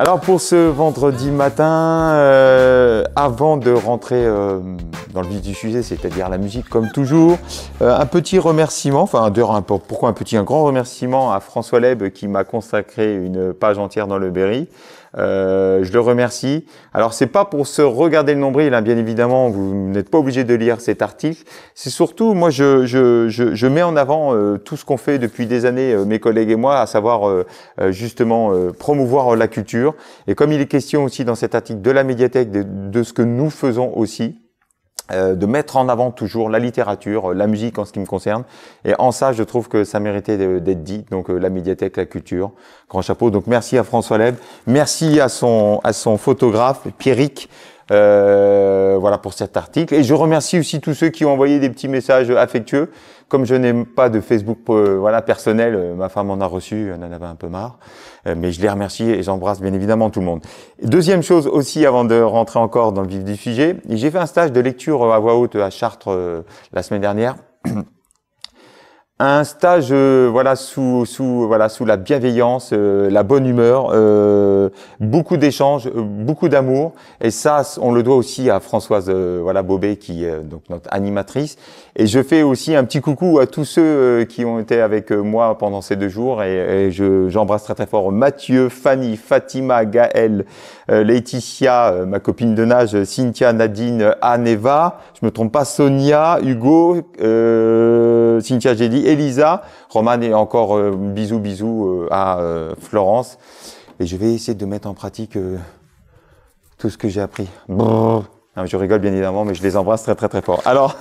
Alors pour ce vendredi matin, avant de rentrer dans le vif du sujet, c'est-à-dire la musique comme toujours, un petit remerciement, enfin d'ailleurs pourquoi un grand remerciement à François Leb qui m'a consacré une page entière dans le Berry. Je le remercie. Alors c'est pas pour se regarder le nombril, hein, bien évidemment, vous n'êtes pas obligé de lire cet article. C'est surtout, moi je mets en avant tout ce qu'on fait depuis des années, mes collègues et moi, à savoir justement promouvoir la culture. Et comme il est question aussi dans cet article de la médiathèque, de ce que nous faisons aussi, de mettre en avant toujours la littérature, la musique en ce qui me concerne. Et en ça, je trouve que ça méritait d'être dit. Donc la médiathèque, la culture, grand chapeau. Donc merci à François Leb, merci à son photographe Pierrick, voilà pour cet article. Et je remercie aussi tous ceux qui ont envoyé des petits messages affectueux. Comme je n'aime pas de Facebook voilà personnel, ma femme en a reçu, elle en avait un peu marre. Mais je les remercie et j'embrasse bien évidemment tout le monde. Deuxième chose aussi, avant de rentrer encore dans le vif du sujet, j'ai fait un stage de lecture à voix haute à Chartres la semaine dernière. Un stage voilà sous la bienveillance, la bonne humeur, beaucoup d'échanges, beaucoup d'amour, et ça on le doit aussi à Françoise voilà Bobet qui est donc notre animatrice. Et je fais aussi un petit coucou à tous ceux qui ont été avec moi pendant ces 2 jours, et j'embrasse très très fort Mathieu, Fanny, Fatima, Gaël, Laetitia, ma copine de nage, Cynthia, Nadine, Anne, Eva, je me trompe pas, Sonia, Hugo, Cynthia, j'ai dit, Elisa, Roman, et encore bisous à Florence. Et je vais essayer de mettre en pratique tout ce que j'ai appris. Non, je rigole bien évidemment, mais je les embrasse très très très fort. Alors,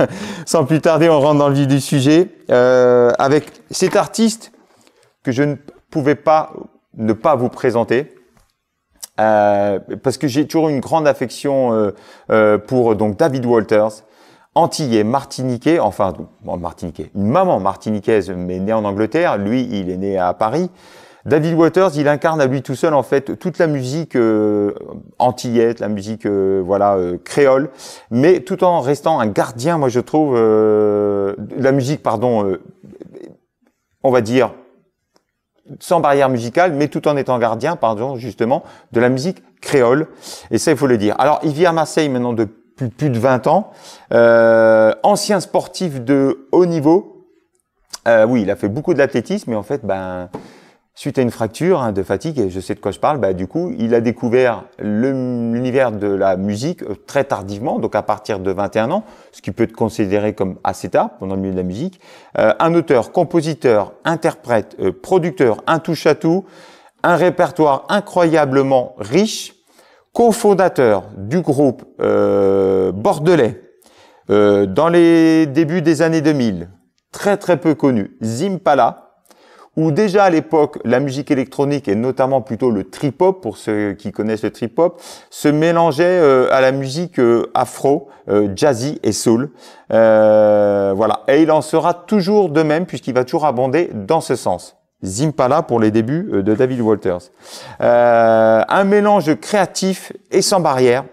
sans plus tarder, on rentre dans le vif du sujet avec cet artiste que je ne pouvais pas ne pas vous présenter. Parce que j'ai toujours une grande affection pour donc David Walters, antillais, martiniquais, enfin martiniquais, une maman martiniquaise mais née en Angleterre, lui il est né à Paris. David Walters, il incarne à lui tout seul en fait toute la musique antillaise, la musique créole, mais tout en restant un gardien, moi je trouve, la musique, pardon, on va dire sans barrière musicale, mais tout en étant gardien, pardon, justement, de la musique créole. Et ça, il faut le dire. Alors, il vit à Marseille maintenant depuis plus de 20 ans. Ancien sportif de haut niveau. Oui, il a fait beaucoup d'athlétisme, mais en fait, suite à une fracture de fatigue, et je sais de quoi je parle, du coup, il a découvert l'univers de la musique très tardivement, donc à partir de 21 ans, ce qui peut être considéré comme assez tard dans le milieu de la musique. Un auteur, compositeur, interprète, producteur, un touche-à-tout, un répertoire incroyablement riche, cofondateur du groupe bordelais dans les débuts des années 2000, très très peu connu, Zimpala, où déjà à l'époque, la musique électronique, et notamment plutôt le trip-hop, pour ceux qui connaissent le trip-hop, se mélangeait à la musique afro, jazzy et soul. Voilà. Et il en sera toujours de même, puisqu'il va toujours abonder dans ce sens. Zimpala pour les débuts de David Walters. Un mélange créatif et sans barrière.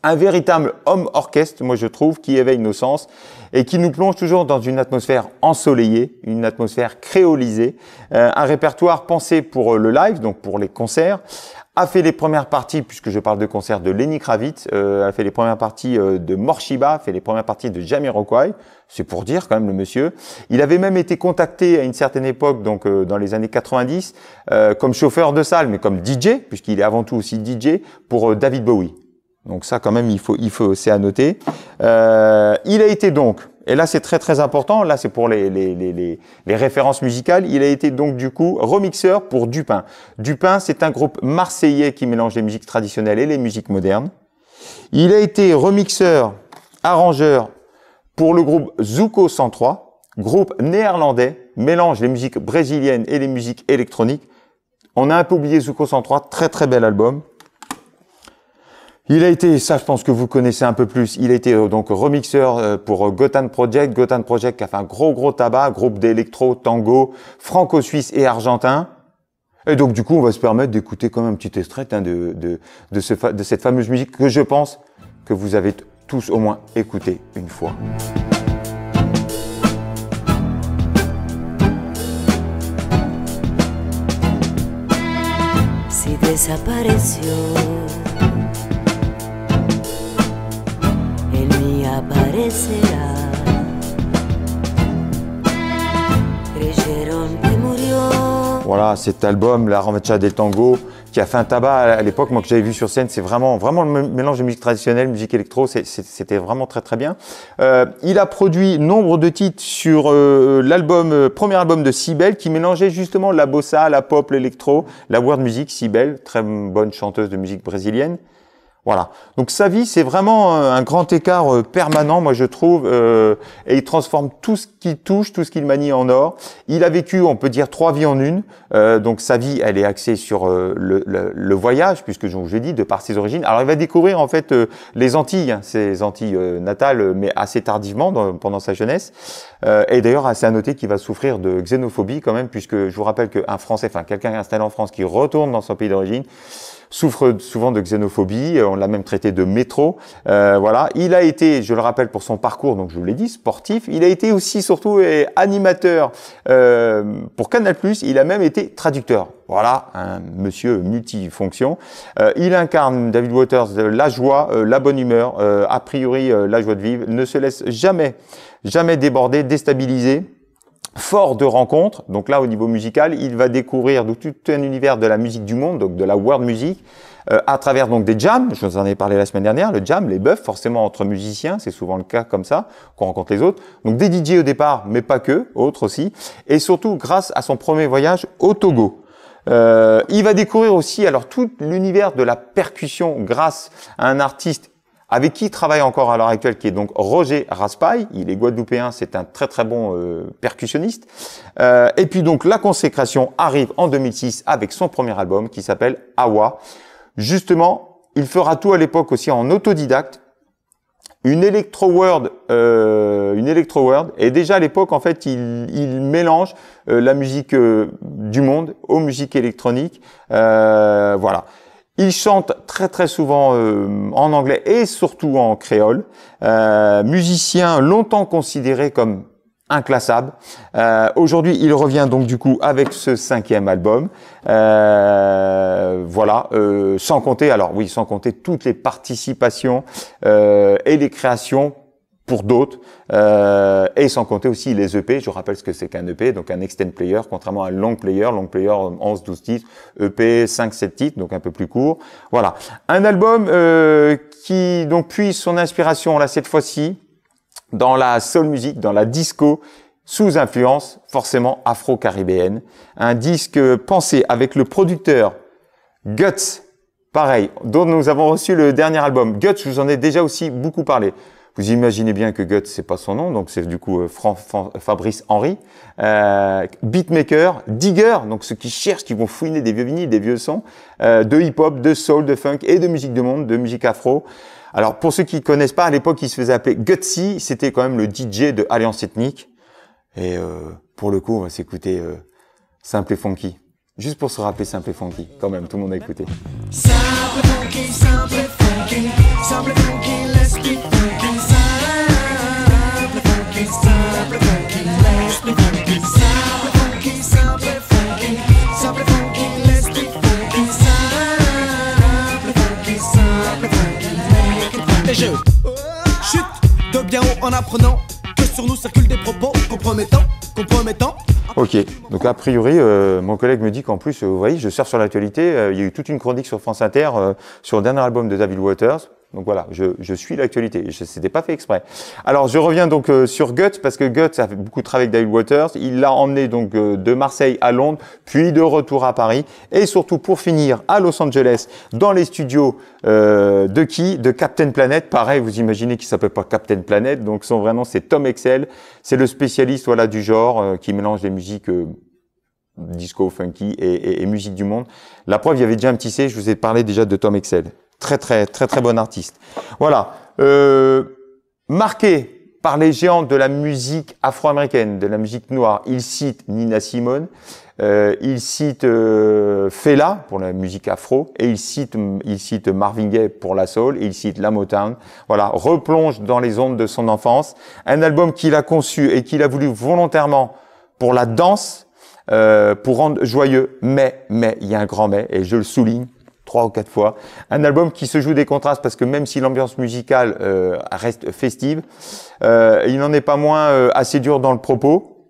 Un véritable homme orchestre, moi je trouve, qui éveille nos sens et qui nous plonge toujours dans une atmosphère ensoleillée, une atmosphère créolisée, un répertoire pensé pour le live, donc pour les concerts, a fait les premières parties, puisque je parle de concerts, de Lenny Kravitz, a fait les premières parties de Morshiba, a fait les premières parties de Jamiroquai, c'est pour dire quand même le monsieur. Il avait même été contacté à une certaine époque, donc dans les années 90, comme chauffeur de salle, mais comme DJ, puisqu'il est avant tout aussi DJ, pour David Bowie. Donc ça quand même il faut c'est à noter. Il a été donc, et là c'est très très important, là c'est pour les références musicales, il a été donc du coup remixeur pour Dupin. Dupin, c'est un groupe marseillais qui mélange les musiques traditionnelles et les musiques modernes. Il a été remixeur, arrangeur pour le groupe Zuko 103, groupe néerlandais, mélange les musiques brésiliennes et les musiques électroniques. On a un peu oublié Zuko 103, très très bel album. Il a été, ça je pense que vous connaissez un peu plus, il a été donc remixeur pour Gotan Project qui a fait un gros tabac, groupe d'électro, tango, franco-suisse et argentin. Et donc du coup on va se permettre d'écouter quand même un petit extrait de cette fameuse musique que je pense que vous avez tous au moins écouté une fois. Si desapareció. Él ni aparecerá. Creyeron que murió. Voilà, cet album, La Ranvecha del Tango, qui a fait un tabac à l'époque, moi que j'avais vu sur scène, c'est vraiment le mélange de musique traditionnelle, musique électro, c'était vraiment très bien. Il a produit nombre de titres sur l'album, premier album de Cybèle, qui mélangeait justement la bossa, la pop, l'électro, la world music. Cybèle, très bonne chanteuse de musique brésilienne. Voilà. Donc sa vie, c'est vraiment un grand écart permanent, moi je trouve, et il transforme tout ce qu'il touche, tout ce qu'il manie en or. Il a vécu, on peut dire, 3 vies en une. Donc sa vie, elle est axée sur le voyage, puisque je vous ai dit, de par ses origines. Alors il va découvrir en fait les Antilles, hein, ses Antilles natales, mais assez tardivement, pendant sa jeunesse. Et d'ailleurs, c'est à noter qu'il va souffrir de xénophobie quand même, puisque je vous rappelle qu'un Français, enfin quelqu'un installé en France qui retourne dans son pays d'origine, souffre souvent de xénophobie, on l'a même traité de métro. Voilà, il a été, je le rappelle pour son parcours, donc je vous l'ai dit, sportif. Il a été aussi surtout animateur pour Canal+. Il a même été traducteur. Voilà, un monsieur multifonction. Il incarne, David Waters, la joie, la bonne humeur, a priori la joie de vivre, ne se laisse jamais déborder, déstabiliser. Fort de rencontres, donc là au niveau musical, il va découvrir donc, tout un univers de la musique du monde, donc de la world music, à travers donc des jams, je vous en ai parlé la semaine dernière, le jam, les bœufs, forcément entre musiciens, c'est souvent le cas comme ça, qu'on rencontre les autres, donc des DJ au départ, mais pas que, autres aussi, et surtout grâce à son premier voyage au Togo. Il va découvrir aussi alors tout l'univers de la percussion grâce à un artiste avec qui il travaille encore à l'heure actuelle, qui est donc Roger Raspail. Il est guadeloupéen, c'est un très bon percussionniste. Et puis donc la consécration arrive en 2006 avec son premier album qui s'appelle Awa. Justement, il fera tout à l'époque aussi en autodidacte. Une electro world, et déjà à l'époque en fait il mélange la musique du monde aux musiques électroniques. Voilà. Il chante très souvent en anglais et surtout en créole. Musicien longtemps considéré comme inclassable. Aujourd'hui, il revient donc du coup avec ce 5e album. Voilà, sans compter toutes les participations et les créations pour d'autres, et sans compter aussi les EP. Je rappelle ce que c'est qu'un EP, donc un extend player, contrairement à un long player 11-12 titres, EP 5-7 titres, donc un peu plus court. Voilà, un album qui donc puise son inspiration là cette fois-ci dans la soul music, dans la disco, sous influence forcément afro-caribéenne. Un disque pensé avec le producteur Guts, pareil, dont nous avons reçu le dernier album. Guts, je vous en ai déjà aussi beaucoup parlé. Vous imaginez bien que Guts, c'est pas son nom, donc c'est du coup Fabrice Henry. Beatmaker, digger, donc ceux qui cherchent, qui vont fouiner des vieux vinyles, des vieux sons, de hip-hop, de soul, de funk et de musique de monde, de musique afro. Alors pour ceux qui ne connaissent pas, à l'époque, il se faisait appeler Gutsy, c'était quand même le DJ de Alliance Ethnique. Et pour le coup, on va s'écouter Simple et Funky. Juste pour se rappeler Simple et Funky, quand même, tout le monde a écouté. Simple funky, simple funky, simple funky, let's be funky. Simple funky, simple funky, let's be funky. Simple funky, simple funky, simple funky, let's be funky. Simple funky, simple funky, make it funky. Et je chute de bien haut en apprenant que sur nous circulent des propos compromettants. Ok, donc a priori, mon collègue me dit qu'en plus, vous voyez, je sors sur l'actualité, il y a eu toute une chronique sur France Inter sur le dernier album de David Waters. Donc voilà, je suis l'actualité, c'était pas fait exprès. Alors je reviens donc sur Guts, parce que Guts a fait beaucoup travaillé avec David Waters. Il l'a emmené donc de Marseille à Londres, puis de retour à Paris, et surtout pour finir à Los Angeles, dans les studios de Captain Planet. Pareil, vous imaginez qu'il s'appelle pas Captain Planet, donc son vrai nom c'est Tom Excel. C'est le spécialiste voilà du genre qui mélange les musiques disco, funky et musique du monde. La preuve, il y avait déjà un petit C, je vous ai parlé déjà de Tom Excel. Très bon artiste. Voilà. Marqué par les géants de la musique afro-américaine, de la musique noire, il cite Nina Simone, il cite Fela pour la musique afro, et il cite Marvin Gaye pour la soul, et il cite la Motown. Voilà, replonge dans les ondes de son enfance. Un album qu'il a conçu et qu'il a voulu volontairement pour la danse, pour rendre joyeux. Mais, il y a un grand mais, et je le souligne, 3 ou 4 fois. Un album qui se joue des contrastes parce que même si l'ambiance musicale reste festive, il n'en est pas moins assez dur dans le propos.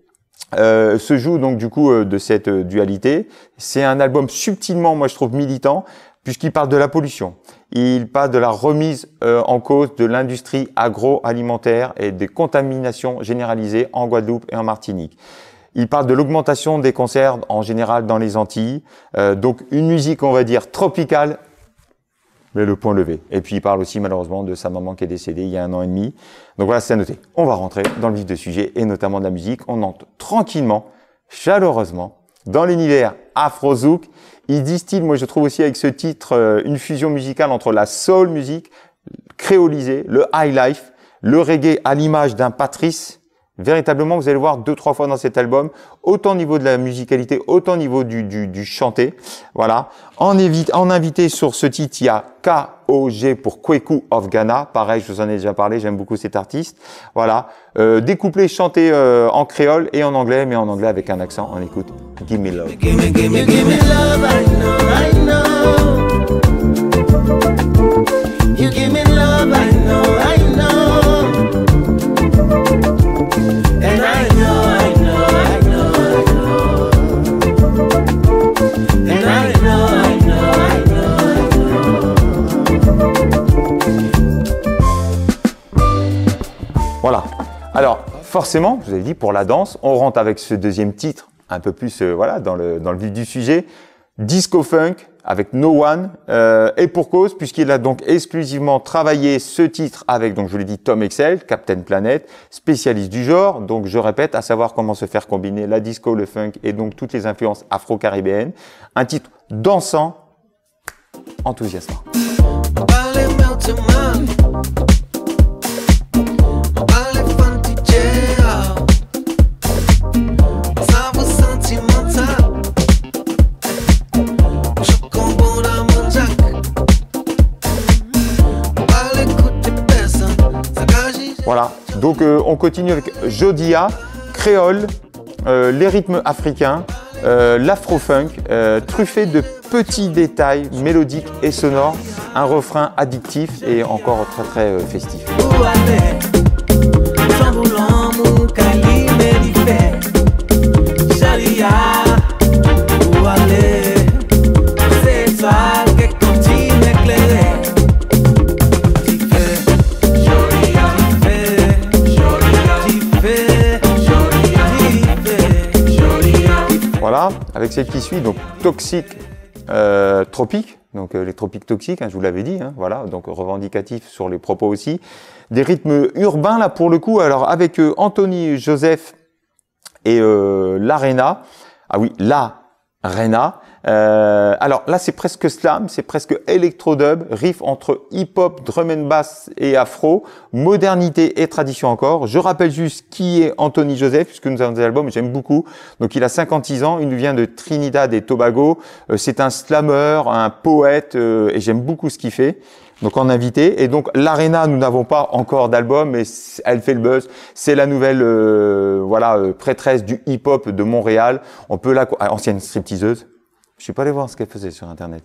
Se joue donc du coup de cette dualité. C'est un album subtilement, moi je trouve, militant, puisqu'il parle de la pollution. Il parle de la remise en cause de l'industrie agroalimentaire et des contaminations généralisées en Guadeloupe et en Martinique. Il parle de l'augmentation des cancers en général dans les Antilles. Donc une musique, on va dire, tropicale, mais le point levé. Et puis il parle aussi malheureusement de sa maman qui est décédée il y a 1 an et demi. Donc voilà, c'est à noter. On va rentrer dans le vif du sujet et notamment de la musique. On entre tranquillement, chaleureusement, dans l'univers Afrozouk. Il distille, moi je trouve aussi avec ce titre, une fusion musicale entre la soul music créolisée, le high life, le reggae à l'image d'un Patrice. Véritablement, vous allez le voir 2-3 fois dans cet album, autant au niveau de la musicalité, autant au niveau du chanté. Voilà. En invité sur ce titre, il y a KOG pour Kweku of Ghana. Pareil, je vous en ai déjà parlé, j'aime beaucoup cet artiste. Voilà. Des couplets chantés en créole et en anglais, mais en anglais avec un accent. On écoute Give Me Love. Give me love, I know. You give me love, I know. And I know. And I know. Voilà. Alors, forcément, je vous avais dit, pour la danse, on rentre avec ce deuxième titre, un peu plus voilà, dans le vif du sujet. Disco Funk avec No One, et pour cause, puisqu'il a donc exclusivement travaillé ce titre avec, donc je l'ai dit, Tom Excel, Captain Planet, spécialiste du genre. Donc je répète, à savoir comment se faire combiner la disco, le funk et donc toutes les influences afro-caribéennes. Un titre dansant, enthousiasmant. Voilà, donc on continue avec Jodia, créole, les rythmes africains, l'afro-funk, truffé de petits détails mélodiques et sonores, un refrain addictif et encore très très festif. Voilà, avec celle qui suit, donc Toxic Tropique, donc les tropiques toxiques, hein, je vous l'avais dit, hein, voilà, donc revendicatif sur les propos aussi. Des rythmes urbains là pour le coup, alors avec Anthony Joseph et l'Arena, ah oui, l'Arena. Alors là c'est presque slam, c'est presque électro-dub, riff entre hip-hop, drum and bass et afro, modernité et tradition encore. Je rappelle juste qui est Anthony Joseph, puisque nous avons des albums, j'aime beaucoup. Donc il a 56 ans, il nous vient de Trinidad et Tobago. C'est un slammer, un poète, et j'aime beaucoup ce qu'il fait. Donc en invité. Et donc l'Arena, nous n'avons pas encore d'album, mais elle fait le buzz. C'est la nouvelle prêtresse du hip-hop de Montréal. On peut ancienne stripteaseuse. Je suis pas allé voir ce qu'elle faisait sur Internet.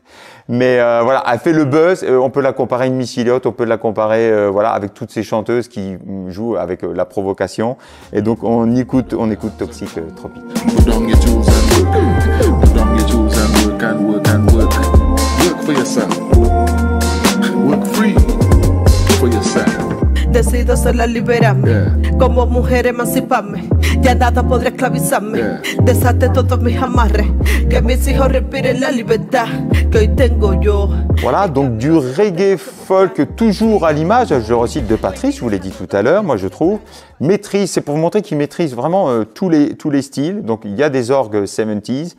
Mais voilà, elle fait le buzz. On peut la comparer à une Missy Elliott, on peut la comparer avec toutes ces chanteuses qui jouent avec la provocation. Et donc on écoute Toxic Tropique. Put down your tools and work. Put down your tools and work and work and work. Work for yourself. Work free for yourself. Decido sola liberarme, como mujer emanciparme. Ya nada podrá esclavizarme. Desate todos mis amarres, que mis hijos respiren la libertad que hoy tengo yo. Voilà, donc du reggae folk toujours à l'image, je recite de Patrice, je vous l'ai dit tout à l'heure, moi je trouve. Maîtrise, c'est pour vous montrer qu'il maîtrise vraiment tous les styles. Donc il y a des orgues 70s.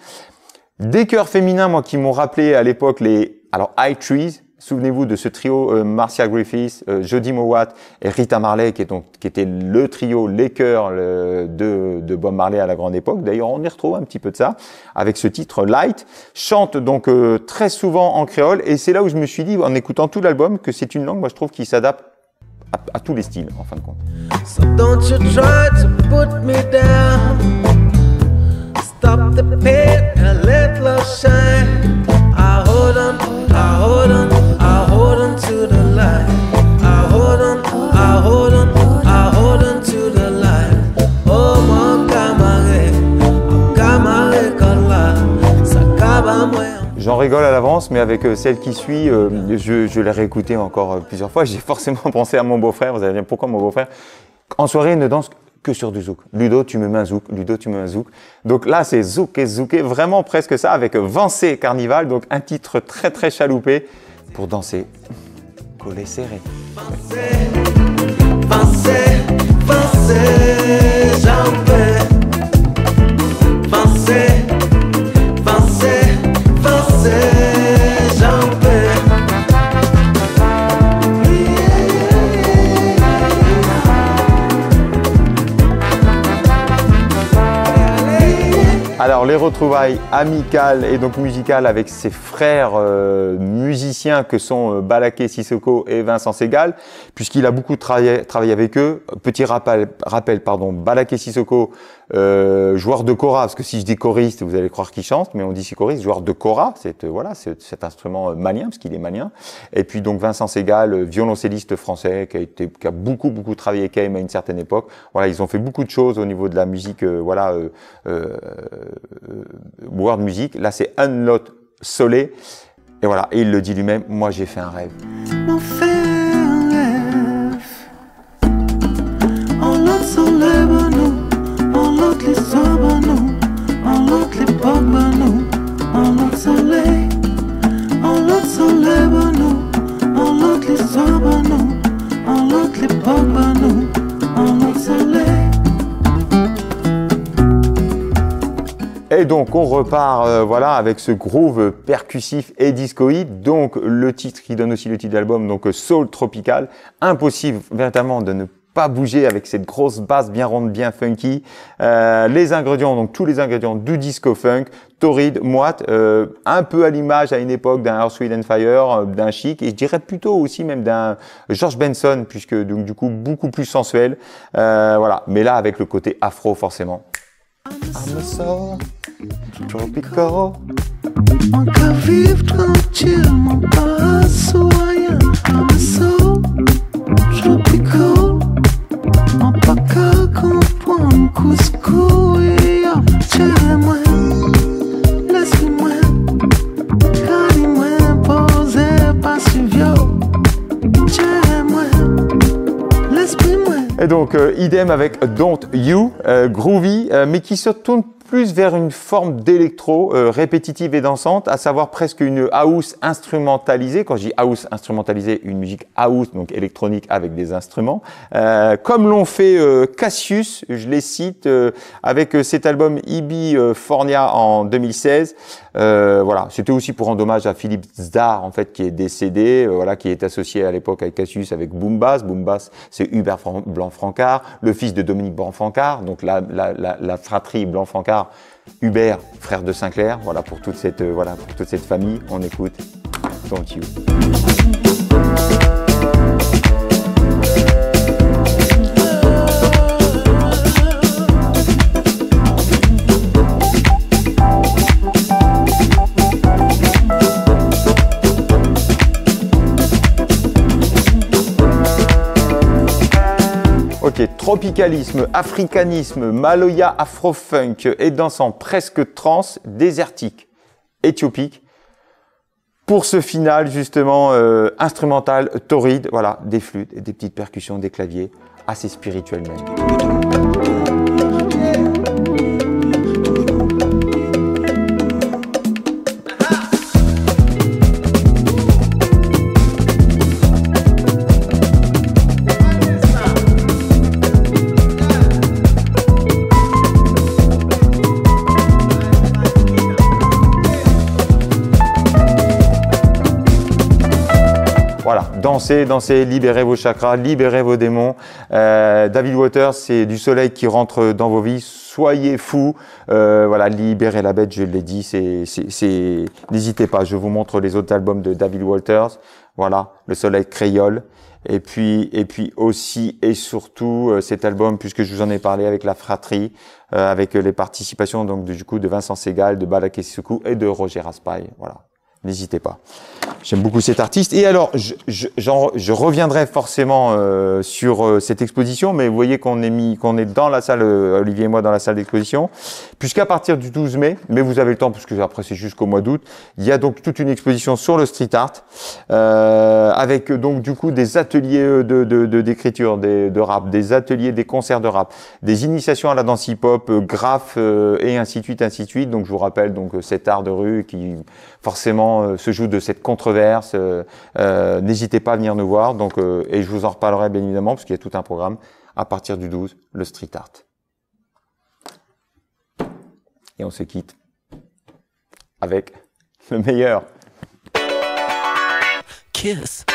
Des chœurs féminins, moi, qui m'ont rappelé à l'époque High Trees. Souvenez-vous de ce trio Marcia Griffiths, Jody Mowat et Rita Marley, qui était le trio, les chœurs de Bob Marley à la grande époque. D'ailleurs, on y retrouve un petit peu de ça avec ce titre Light. Chante donc très souvent en créole, et c'est là où je me suis dit, en écoutant tout l'album, que c'est une langue, moi je trouve, qui s'adapte à tous les styles, en fin de compte. So don't you try to put me down. Stop the pain and let love shine. I hold on. rigole à l'avance, mais avec celle qui suit, je l'ai réécoutée encore plusieurs fois. J'ai forcément pensé à mon beau-frère. Vous allez dire pourquoi mon beau-frère? En soirée, il ne danse que sur du zouk. Ludo, tu me mets un zouk. Ludo, tu me mets un zouk. Donc là, c'est zouk et zouké, vraiment presque ça, avec Vancé Carnival, donc un titre très très chaloupé pour danser collé serré. Alors les retrouvailles amicales et donc musicales avec ses frères musiciens que sont Balaké Sissoko et Vincent Segal, puisqu'il a beaucoup travaillé avec eux. Petit rappel, pardon, Balaké Sissoko, joueur de kora, parce que si je dis choriste, vous allez croire qu'il chante, mais on dit si choriste, joueur de kora, c'est voilà, c'est cet instrument malien, parce qu'il est malien. Et puis donc Vincent Segal, violoncelliste français, qui a beaucoup travaillé quand même à une certaine époque. Voilà, ils ont fait beaucoup de choses au niveau de la musique, world music. Là, c'est Unlock Soleil. Et voilà, et il le dit lui-même, moi j'ai fait un rêve. On fait un rêve. Unlock Soleil, nous. Unlock l'histoire, nous. Unlock l'époque, nous. Unlock Soleil. Unlock Soleil, nous. Unlock l'histoire, nous. Unlock l'époque, nous. Unlock Soleil. Et donc on repart voilà avec ce groove percussif et discoïde. Donc le titre qui donne aussi le titre d'album, donc Soul Tropical. Impossible véritablement de ne pas bouger avec cette grosse basse bien ronde, bien funky. Les ingrédients, donc tous les ingrédients du disco funk, torride, moite, un peu à l'image à une époque d'un Earth, Wind & Fire, d'un Chic, et je dirais plutôt aussi même d'un George Benson, puisque donc du coup beaucoup plus sensuel. Voilà, mais là avec le côté afro forcément. I'm a soul tropical. Encore vivre tranquille, mon pas soyant. I'm a soul tropical. On pas qu'à comprendre couscous et yo. Tiens-moi, laisse-moi, carry-moi, posé, pas suivio. Tiens-moi, laisse-moi. Et donc, idem avec Don't You, groovy, mais qui se tourne plus vers une forme d'électro répétitive et dansante, à savoir presque une house instrumentalisée. Quand je dis house instrumentalisée, une musique house, donc électronique avec des instruments, comme l'ont fait Cassius, je les cite, avec cet album Ibi Fornia en 2016. Voilà, c'était aussi pour rendre hommage à Philippe Zdar, en fait, qui est décédé, voilà, qui est associé à l'époque avec Cassius, avec Boom Bass. Boom Bass, c'est Hubert Blanc-Francard, le fils de Dominique Blanc-Francard, donc la fratrie Blanc-Francard. Hubert, frère de Sinclair, voilà pour toute cette famille. On écoute Don't You. Ok, tropicalisme, africanisme, maloya, afro-funk et dansant presque trance, désertique, éthiopique. Pour ce final, justement, instrumental, torride, voilà, des flûtes, des petites percussions, des claviers, assez spirituels même. Voilà, dansez, libérez vos chakras, libérez vos démons. David Waters, c'est du soleil qui rentre dans vos vies. Soyez fous, voilà, libérez la bête, je l'ai dit. N'hésitez pas, je vous montre les autres albums de David Waters. Voilà, le soleil créole. Et puis aussi et surtout cet album, puisque je vous en ai parlé avec la fratrie, avec les participations donc du coup de Vincent Segal, de Balaké Sissoko et de Roger Raspail. Voilà. n'hésitez pas. J'aime beaucoup cet artiste. Et alors, je reviendrai forcément sur cette exposition, mais vous voyez qu'on est dans la salle, Olivier et moi, dans la salle d'exposition, puisqu'à partir du 12 mai, mais vous avez le temps, parce que après c'est jusqu'au mois d'août, il y a donc toute une exposition sur le street art, avec donc du coup des ateliers d'écriture, de rap, des ateliers, des concerts de rap, des initiations à la danse hip-hop, graphes et ainsi de suite, ainsi de suite. Donc je vous rappelle donc cet art de rue qui forcément se joue de cette controverse. N'hésitez pas à venir nous voir. Donc et je vous en reparlerai bien évidemment parce qu'il y a tout un programme à partir du 12, le street art. Et on se quitte avec le meilleur. Kiss.